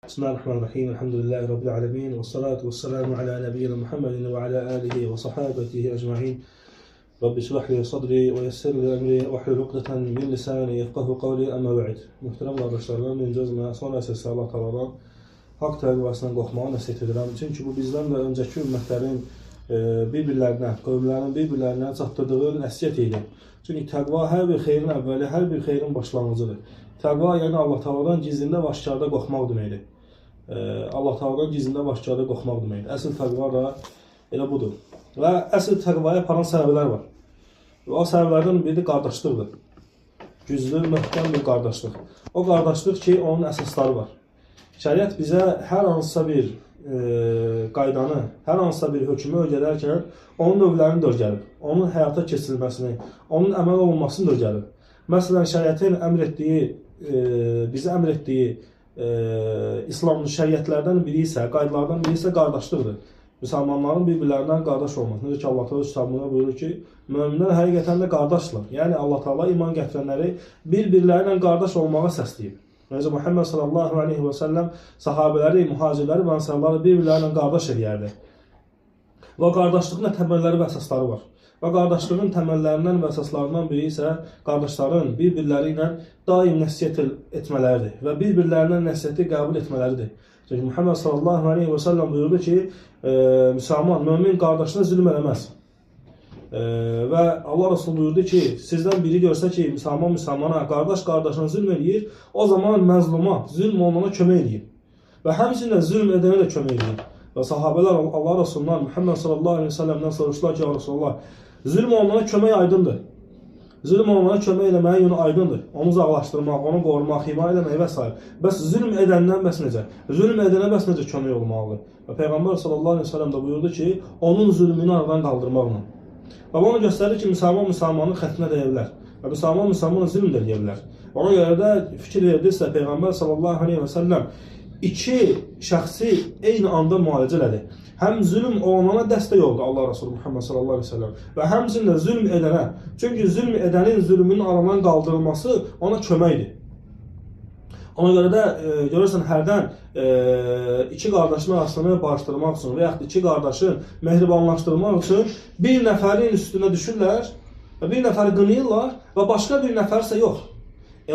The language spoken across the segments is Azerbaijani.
Bismillahirrahmanirrahim. Elhamdülillahi Rabbil alemin. Ve salatu ve selamu ala nebiyyina Muhammedin ve ala alihi ve sahabetihi ecma'in. Rabbi şurah li sadri ve yessir li emri ve hlul uqdeten min lisani yefqahu qavli amma ba'd. Muhterem qardaşlarım, birinci özümə son əsası Allah Teala'dan haqq təqvasından qorxmağı nəsihət edirəm. Çünki bu bizdən və öncəki ümmətlərin bir-birlərinə, qövmlərin bir-birlərinə çatdırdığı nəsihət idi. Çünki təqva hər bir xeyrin əvvəli, hər bir xeyrin başlanğıcıdır. Təqva yəni Allah Teala'dan gizlində və aşkarda qorxmaq deməkdir. Allah Teala'dan gizlində və aşkarda qorxmaq deməkdir. Əsl təqva da elə budur. Və əsl təqvaya aparan səbəblər var. Və o səbəblərdən biri qardaşlıqdır. Güclü, möhkəm bir qardaşlıq. O qardaşlıq ki, onun əsasları var. Şəriət bizə hər hansısa bir qaydanı, hər hansısa bir hökmü öyrədərkən onun növlərini dörgəlib, onun həyata keçirilməsini, onun əməl olunmasını dörgəlib. Məsələn, şəriətin əmr etdiyi, bizə əmr etdiyi İslamlı şəriətlərdən biri isə, qaydalardan biri isə qardaşlıqdır. Müsəlmanların bir-birlərindən qardaş olması. Necə ki, Allah Teala kitabında buyurur ki, möminlər həqiqətən də qardaşlar. Yəni, Allah Teala iman gətirənləri bir-birləri ilə qardaş olmağa səsləyib. Necə Muhammed sallallahu aleyhi və səlləm sahabələri, mühacirləri və ənsarları bir-birləri ilə qardaş edərdi. Və qardaşlığın təməlləri və əsasları var. Və qardaşlığın təməllərindən və əsaslarından biri isə qardaşların bir-birləri ilə daim nəsihət etmələridir və bir-birlərindən nəsihəti qəbul etmələridir. Çünki Muhammed sallallahu aleyhi və səlləm buyurdu ki, müsəlman, mömin qardaşına zülm eləməz. Və Allah Resulü buyurdu ki, sizdən biri görsə ki, müsəlmana, qardaş qardaşına zülm eləyir, o zaman məzluma, zülm olunana kömək eləyir. Və həmçinin zülm edənə də kömək eləyir. Və sahabələr Allah Resulündən, Muhammed sallallahu aleyhi və səlləmdən soruşdular ki, ya Resulullah, zülm olunana kömək aydındır. Zülm olunana kömək eləməyin yönü aydındır. Onu uzaqlaşdırmaq, onu qorumaq, himayə eləmək və s. Bəs zülm edəndən bəs necə? Zülm edənə bəs necə kömək olmalıdır? Və Peyğəmbər sallallahu aleyhi və səlləm də buyurdu ki, onun zülmünü aradan qaldırmaqla. Və bunu göstərir ki, müsəlmanın xətrinə dəyə bilər. Və müsəlmana zülm də eləyə bilər. Ona görə də fikir verdirsə, Peyğəmbər sallallahu aleyhi və səlləm iki şəxsi eyni anda müalicə elədi. Həm zülm olunana dəstək oldu Allah Resulü Muhammed sallallahu aleyhi ve sellem və həmçinin də zülm edənə. Çünki zülm edənin zülmünün aradan qaldırılması ona köməkdir. Ona görə də görürsən, hərdən iki qardaşın arasını barışdırmaq üçün və yaxud iki qardaşı mehribanlaşdırmaq üçün bir nəfərin üstünə düşürlər və bir nəfəri qınayırlar və başqa bir nəfərsə yox.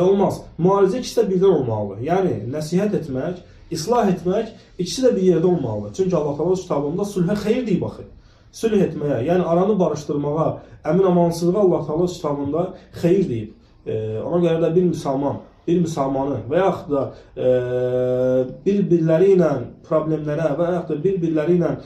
Olmaz. Müalicə ikisi də birdən olmalıdır. Yəni, nəsihət etmək, islah etmək, ikisi də bir yerdə olmalıdır. Çünki Allah Teala kitabında sülhə xeyir deyib baxır. Sülh etməyə, yəni aranı barışdırmağa, əmin-amansızlığa Allah Teala kitabında xeyir deyib. Ona görə də bir müsəlmanı və yaxud da bir-birləri ilə problemlərə və yaxud da bir-birləri ilə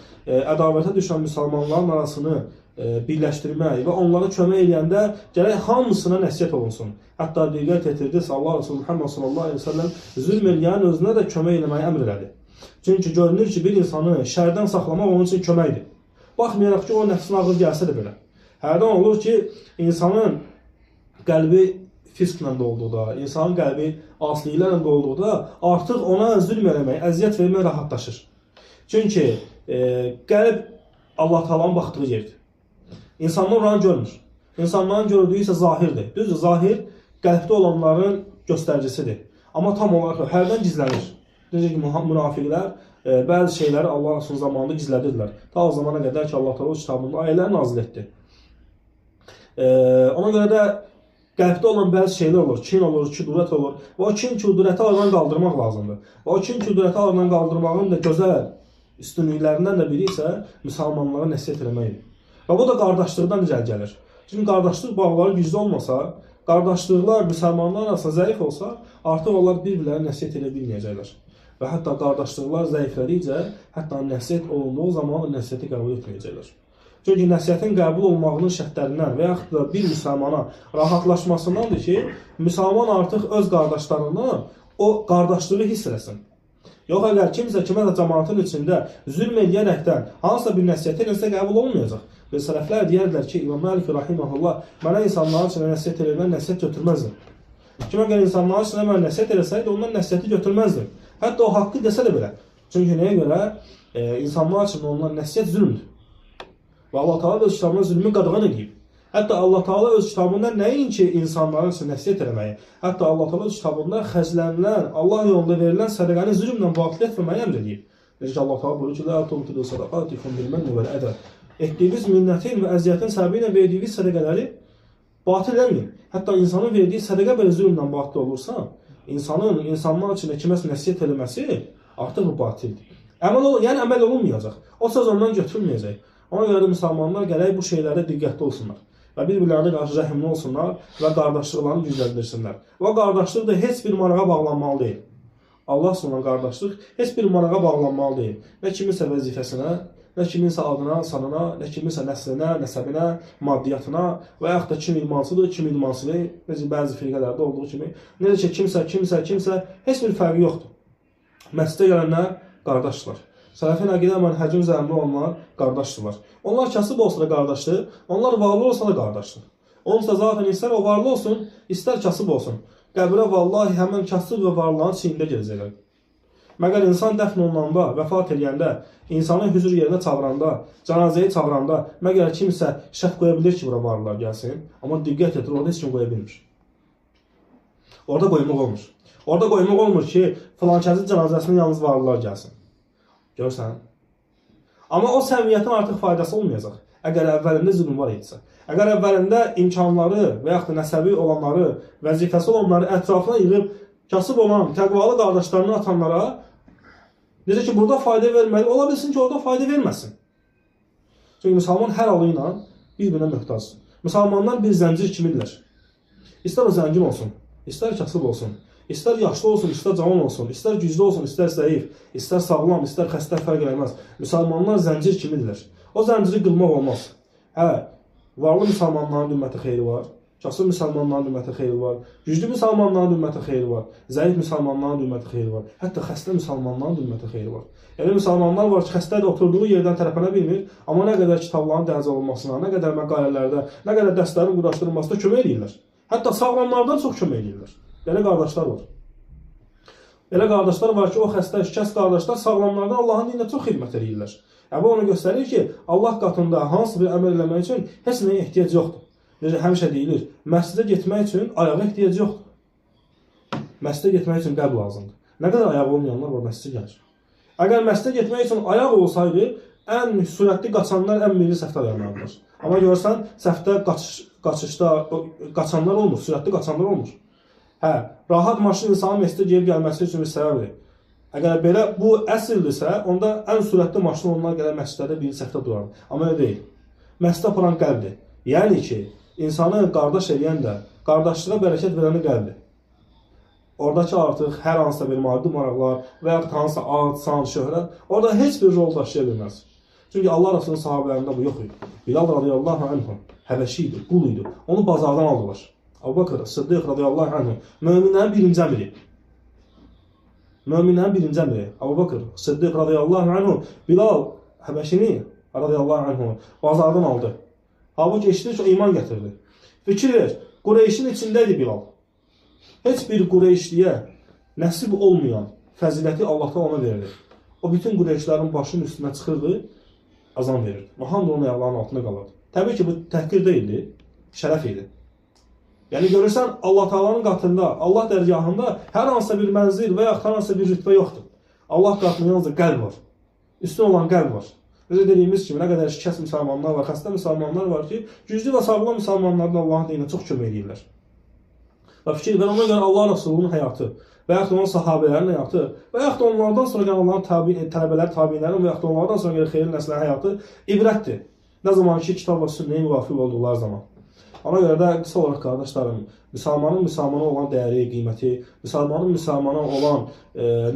ədavətə düşən müsəlmanların arasını birləşdirmək və onlara kömək eləyəndə gərək hamısına nəsihət olunsun. Hətta diqqət etirdirsə, Allah Resulü Muhammed sallallahu aleyhi ve sellem zülm eləyən özünə də kömək eləməyi əmr elədi. Çünki görünür ki, bir insanı şərdən saxlamaq onun üçün köməkdir. Baxmayaraq ki, o nəfsin ağır gəlsə də belə. Hərdən olur ki, insanın qəlbi fisklə dolduqda, insanın qəlbi asililərlə dolduqda artıq ona zülm eləmək, əziyyət vermək rahatlaşır. Çünki qəlb Allah Teala'nın baxdığı yerdir. İnsanlar oranı görmür. İnsanların gördüyü isə zahirdir. Düzdür, zahir qəlbdə olanların göstəricisidir. Amma tam olaraq hərdən gizlənir. Necə ki, münafiqlər bəzi şeyləri Allah Resulü zamanında gizlədirlər. Ta o zamana qədər ki, Allah Teala kitabında ayələr nazil etdi. Ona görə də qəlbdə olan bəzi şeylər olur. Kin olur, kudurət olur. Və o kin kudurəti aradan qaldırmaq lazımdır. Və o kin kudurəti aradan qaldırmağın da gözəl üstünlüklərindən də biri isə müsəlmanlara nəsihət eləməkdir. Və bu da qardaşlıqdan irəli gəlir. Çünki qardaşlıq bağları güclü olmasa, qardaşlıqlar müsəlmanlar arasında zəif olsa, artıq onlar bir-birlərini nəsihət edə bilməyəcəklər. Və hətta qardaşlıqlar zəiflədikcə, hətta nəsihət olunduğu zaman nəsihəti qəbul etməyəcəklər. Çünki nəsihətin qəbul olmağının şərtlərindən və yaxud da bir müsəlmana rahatlaşmasındandır ki, müsəlman artıq öz qardaşlarından o qardaşlığı hiss eləsin. Yox, əgər kimsə kiməsə cəmaatın içində zülm eləyərəkdən hansısa bir nəsihət eləsə qəbul olmayacaq. Və sələflər deyərlər ki, İmam Məlik rahiməhullah mənə insanların üçün nəsihət eləyən nəsihət götürməzdim. Kim əgər insanların üçün mən nəsihət eləsəydi, ondan nəsihəti götürməzdim. Hətta o haqqı desə də belə. Çünki nəyə görə? İnsanlar üçün ondan nəsihət zülmdür. Və Allah Teala da kitabına zülmü qadağan edib. Hətta Allah Teala öz kitabında nəinki insanların üçün nəsihət eləməyi, hətta Allah Teala öz kitabında xərclənilən, Allah yolunda verilən sədəqəni zülmlə batil etməməyi əmr edib. Necə ki Allah Teala buyurur ki, "Lə tubtilu sadaqatikum bil-menni vel-ədə." Etdiyiniz minnətin və əziyyətin səbəbi ilə verdiyiniz sədəqələri batil eləməyin. Hətta insanın verdiyi sədəqə belə zülmlə batil olursa, insanlar üçün kiməsə nəsihət eləməsi artıq bu batildir. Yəni əməl olunmayacaq. O söz ondan götürülməyəcək. Ona görə də müsəlmanlar gərək bu şeylərə diqqətli olsunlar və bir-birlərinə qarşı rəhimli olsunlar və qardaşlıqlarını gücləndirsinlər. Və qardaşlıq da heç bir marağa bağlanmalı deyil. Allah sonra qardaşlıq heç bir marağa bağlanmalı deyil. Nə kiminsə vəzifəsinə, nə kiminsə adına, sanına, nə kiminsə nəslinə, nəsəbinə, maddiyyatına və yaxud da kim idmansıdır, kim idmansıdır. Necə bəzi firqələrdə olduğu kimi. Necə ki, kimsə heç bir fərqi yoxdur. Məscidə gələnlər qardaşdırlar. Sələfin əqidə mənhəcin üzərində olanlar qardaşdırlar. Onlar kasıb olsa da qardaşdır, onlar varlı olsa da qardaşdır. Olsa zaten istər o varlı olsun, istər kasıb olsun. Qəbrə vallahi həmən kasıb və varlıların çiyində gedəcəklər. Məgər insan dəfn olunanda, vəfat edəndə, insanı hüzur yerinə çağıranda, cənazəyi çağıranda, məgər kimsə şək qoya bilir ki, bura varlılar gəlsin. Amma diqqət edir, orada heç kim qoya bilmir. Orada qoymaq olmur. Orada qoymaq olmur ki, filan kəsin cənazəsinin yalnız varlılar gəlsin. Görsən? Amma o səmiyyətin artıq faydası olmayacaq. Əgər əvvəlində zülm var etsə. Əgər əvvəlində imkanları və yaxud da nəsəbi olanları, vəzifəsi olanları ətrafına yığıb, kasıb olan, təqvalı qardaşlarını atanlara, necə ki, burada fayda verməli, ola bilsin ki, orada fayda verməsin. Çünki müsəlman hər halı ilə bir-birinə möhtacdır. Müsəlmanlar bir zəncir kimidirlər. İstər o zəngin olsun, istər kasıb olsun, istər yaşlı olsun, istər cavan olsun, istər güclü olsun, istər zəif, istər sağlam, istər xəstə fərq eləməz. Müsəlmanlar zəncir kimidirlər. O zənciri qılmaq olmaz. Hə, varlı müsəlmanların ümməti xeyri var, kasıb müsəlmanların ümməti xeyri var, güclü müsəlmanların ümməti xeyri var, zəif müsəlmanların ümməti xeyri var, hətta xəstə müsəlmanların ümməti xeyri var. Elə müsəlmanlar var ki, xəstə də oturduğu yerdən tərəfənə bilmir, amma nə qədər kitabların dərc olunmasına, nə qədər məqalələrdə, nə qədər dərslərin quraşdırılmasına kömək edirlər. Hətta sağlamlardan çox kömək edirlər. Belə qardaşlar var. Elə qardaşlar var ki, o xəstə, şikəst qardaşlar sağlamlardan Allahın dininə çox xidmət edirlər. Bu onu göstərir ki, Allah qatında hansı bir əməl eləmək üçün heç nəyə ehtiyac yoxdur. Necə həmişə deyilir, məscidə getmək üçün ayağa ehtiyac yoxdur. Məscidə getmək üçün qəlb lazımdır. Nə qədər ayağı olmayanlar var, məscidə gəlir. Əgər məscidə getmək üçün ayaq olsaydı, ən sürətli qaçanlar ən milli səhvdə dayanarlar. Amma görsən, səhvdə qaçışda qaçanlar olmur, sürətli qaçanlar olmur. Hə, rahat maşın insanın məscidə gəlib gəlməsi üçün bir səbəbdir. Əgər belə bu əsildirsə, onda ən sürətli maşın onlar gələn məscidlərdə bir səhvdə durar. Amma elə deyil. Məscidə aparan qəlbdir. Yəni ki, insanı qardaş eləyən də, qardaşlığa bərəkət verəni qəlbdir. Oradakı artıq hər hansısa bir maddi maraqlar və yaxud hansısa ad, san, şöhrət, orada heç bir rol daşıya bilməz. Çünki Allah Rasulunun sahabələrində bu yox idi. Bilal radiyallahu anhu Həbəşi idi, qul idi. Onu bazardan aldılar. Əbu Bakr Sıddiq radiyallahu anhu möminlərin birinci əmiri. Möminlərin birinci əmiri. Əbu Bakr Sıddiq radiyallahu anhu Bilal Həbəşini radiyallahu anhu bazardan aldı. Halbuki eşidir ki, o iman gətirdi. Fikir ver, Qureyşin içindəydi Bilal. Heç bir Qureyşliyə nəsib olmayan fəziləti Allah'tan ona verir. O bütün Qureyşlərin başının üstünə çıxırdı, azan verirdi. Və hamd onun ayaqlarının altında qalırdı. Təbii ki, bu təhqir deyildi, şərəf idi. Yəni görürsən, Allah Taala'nın qatında, Allah dərgahında hər hansısa bir mənzil və yaxud hər hansısa bir rütbə yoxdur. Allah qatında yalnızca qəlb var. Üstün olan qəlb var. Necə dediyimiz kimi, nə qədər şikəst müsəlmanlar var, xəstə müsəlmanlar var ki, güclü və sağlam müsəlmanlar da Allahın dininə çox kömək edirlər. Və fikir ver, ona görə Allah Rasulunun həyatı və yaxud onun sahabələrinin həyatı və yaxud onlardan sonra gələn onların tələbələr, tabinlərin və yaxud onlardan sonra gələn xeyirli nəslərin həyatı ibrətdir. Nə zaman ki, kitab və sünnəyə müvafiq olduqları zaman. Ona görə də qısa olaraq qardaşlarım, müsəlmanın müsəlmana olan dəyəri, qiyməti, müsəlmanın müsəlmana olan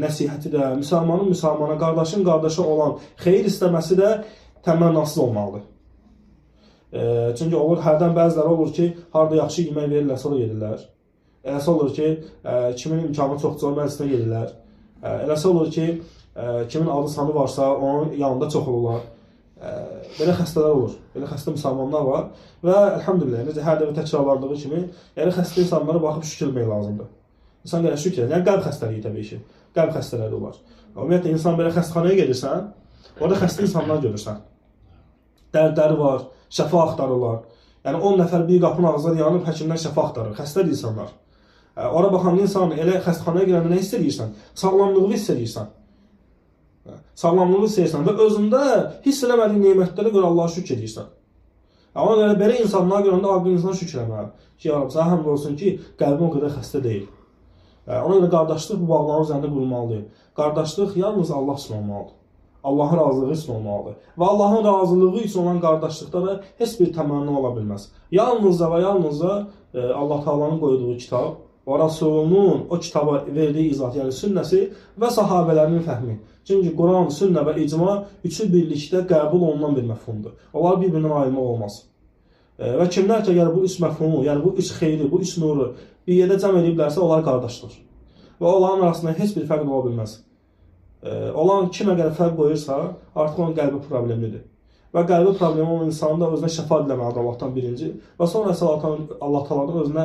nəsihəti də, müsəlmanın müsəlmana, qardaşın qardaşa olan xeyir istəməsi də təmənnasız olmalıdır. Çünki olur, hərdən bəziləri olur ki, harada yaxşı yemək verirlər, sonra yedirlər. Eləsə olur ki, kimin imkanı çoxdur, məclisinə gedirlər. Eləsə olur ki, kimin adı sanı varsa, onun yanında çox olurlar. Belə xəstələr olur, belə xəstə müsəlmanlar var və əlhamdülillah, necə hər dəfə təkrarlandığı kimi, yəni xəstə insanlara baxıb şükür etmək lazımdır. İnsan gələ şükür edir, yəni qəlb xəstəliyi təbii ki, qəlb xəstələri var. Ümumiyyətlə, insan belə xəstəxanaya gedirsən, orada xəstə insanlar görürsən. Dərdləri var, şəfa axtarırlar. Yəni 10 nəfər bir qapının ağzına yanıb həkimdən şəfa axtarır, xəstədir insanlar. Ora baxan insan elə xəstəxanaya girəndə nə hiss edirsən? Sağlamlığı hiss edirsən. Sağlamlığı hiss edirsən və özündə hiss eləmədiyin nemətlərə görə Allaha şükür edirsən. Ona görə belə insanlara görəndə aqil insan şükür etməlidir. Ki, ya Rab, sənə həmd olsun ki, qəlbim o qədər xəstə deyil. Ona görə qardaşlıq bu bağların üzərində qurulmalıdır. Qardaşlıq yalnız Allah üçün olmalıdır. Allahın razılığı üçün olmalıdır. Və Allahın razılığı üçün olan qardaşlıqda da heç bir təmənni ola bilməz. Yalnızca və yalnızca Allah Taala'nın qoyduğu kitab və Rasulunun o kitaba verdiyi izah, yəni sünnəsi və sahabələrinin fəhmi. Çünki Quran, sünnə və icma üçü birlikdə qəbul olunan bir məfhumdur. Onlar bir-birindən ayrılmaq olmaz. Və kimlər ki, yəni bu üç məfhumu, yəni bu üç xeyri, bu üç nuru bir yerdə cəm ediblərsə, onlar qardaşdır. Və onların arasında heç bir fərq ola bilməz. Olan kim əgər fərq qoyursa, artıq onun qəlbi problemlidir. Və qəlbi problemi olan insanın da özünə şəfa diləməlidir Allahdan birinci. Və sonra isə Allah Taala'dan özünə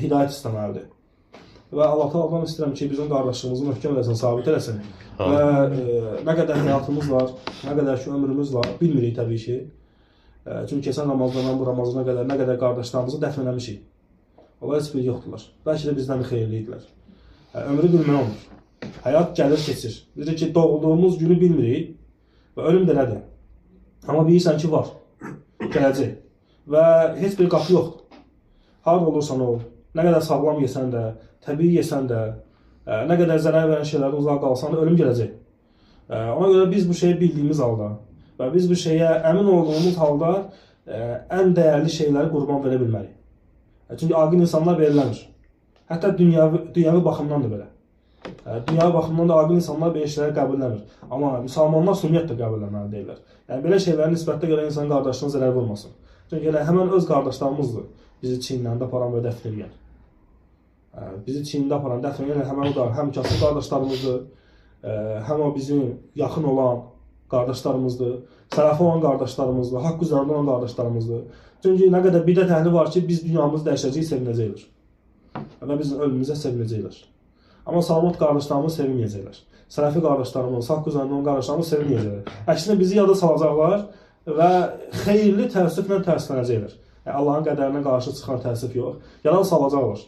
hidayət istəməlidir. Və Allah Taala'dan istəyirəm ki, bizim qardaşlığımızı möhkəm eləsin, sabit eləsin. Və nə qədər həyatımız var, nə qədər ki ömrümüz var, bilmirik təbii ki. Çünki keçən Ramazandan bu Ramazana qədər nə qədər qardaşlarımızı dəfn eləmişik. Onlar heç biri yoxdurlar. Bəlkə də bizdən xeyirli idilər. Ömrü bilmək olmur. Həyat gəlir, keçir. Necə ki, doğulduğumuz günü bilmirik və ölüm də nədir? Amma bilirsən ki, var, gələcək və heç bir qapı yoxdur. Harada olursan ol, nə qədər sağlam yesən də, təbii yesən də, nə qədər zərər verən şeylərdən uzaq qalsan da, ölüm gələcək. Ona görə biz bu şeyi bildiyimiz halda və biz bu şeyə əmin olduğumuz halda ən dəyərli şeyləri qurban verə bilmərik. Çünki aqil insanlar veriləmir. Hətta dünyavi baxımdan da belə. Dünya baxımından da aqil insanlar belə şeyləri qəbul eləmir. Amma müsəlmanlar ümumiyyətlə qəbul eləməli deyirlər. Yəni belə şeylərin nisbətdə görə insan qardaşlığına zərər vurmasın. Çünki elə həmin öz qardaşlarımızdır bizi çiyinlərində aparan və dəfn edən. Bizi çiyində aparan, dəfn edən həmin o həm kasıb qardaşlarımızdır, həm o bizim yaxın olan qardaşlarımızdır, sələfi olan qardaşlarımızdır, haqq üzərində olan qardaşlarımızdır. Çünki nə qədər bidət əhli var ki, biz dünyamız dəyişəcəyik, sevinəcəklər. Və biz ölümümüzə sevinəcəklər. Amma salamat qardaşlarımız sevinməyəcəklər. Sələfi qardaşlarımız, haqq üzərində olan qardaşlarımız sevinməyəcəklər. Əksinə bizi yada salacaqlar və xeyirli təəssüflə təəssüflənəcəklər. Allahın qədərinə qarşı çıxan təəssüf yox, yada salacaqlar.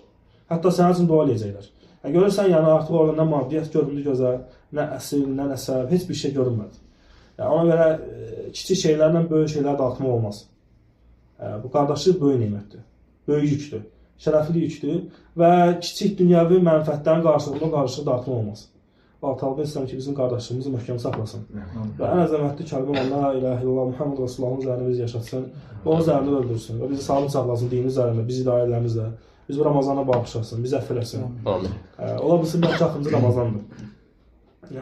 Hətta sənin üçün dua eləyəcəklər. Görürsən, yəni artıq orada nə maddiyyət göründü gözə, nə əsil, nə nəsəb, heç bir şey görünmədi. Ona görə kiçik şeylərlə böyük şeylər dartmaq olmaz. Bu qardaşlıq böyük nemətdir, böyük yükdür. Şərəfli yükdür və kiçik dünyəvi mənfəətlərin qarşılığında qarşılıq dartmaq olmaz. Allah Teala istəyirəm ki, bizim qardaşlığımızı möhkəm saxlasın. Və ən əzəmətli kəlmə olan la ilahe illallah Muhammed Resulullahın üzərində bizi yaşatsın və o üzərində öldürsün və bizi sağlam saxlasın dinin üzərində, bizi idarələrimizlə, bizi bu Ramazana bağışlasın, bizi əfv eləsin. Ola bilsin bəlkə axırıncı Ramazandır.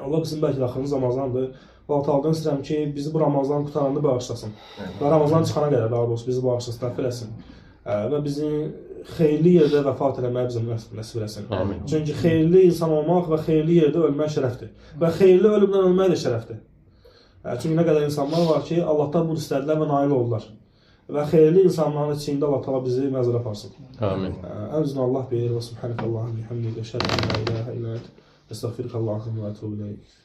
Ola bilsin bəlkə axırıncı Ramazandır. Allah Teala'dan istəyirəm ki, bizi bu Ramazan qutaranda bağışlasın və Ramazan çıxana qədər daha doğrusu bizi bağışlasın, əfv eləsin və bizi xeyirli yerdə vəfat eləməyə bizə nəsib eləsin. Çünki xeyirli insan olmaq və xeyirli yerdə ölmək şərəfdir. Və xeyirli ölümdən ölmək də şərəfdir. Çünki nə qədər insanlar var ki, Allahdan bunu istədilər və nail oldular. Və xeyirli insanların içində Allah Teala bizi məzərə aparsın. Amin. Əmzün Allah bilir və subhanəkəllahım bihamdik, əşhədu ən la ilahə illə əntə, əstəğfirukallah və etûbü ileyk.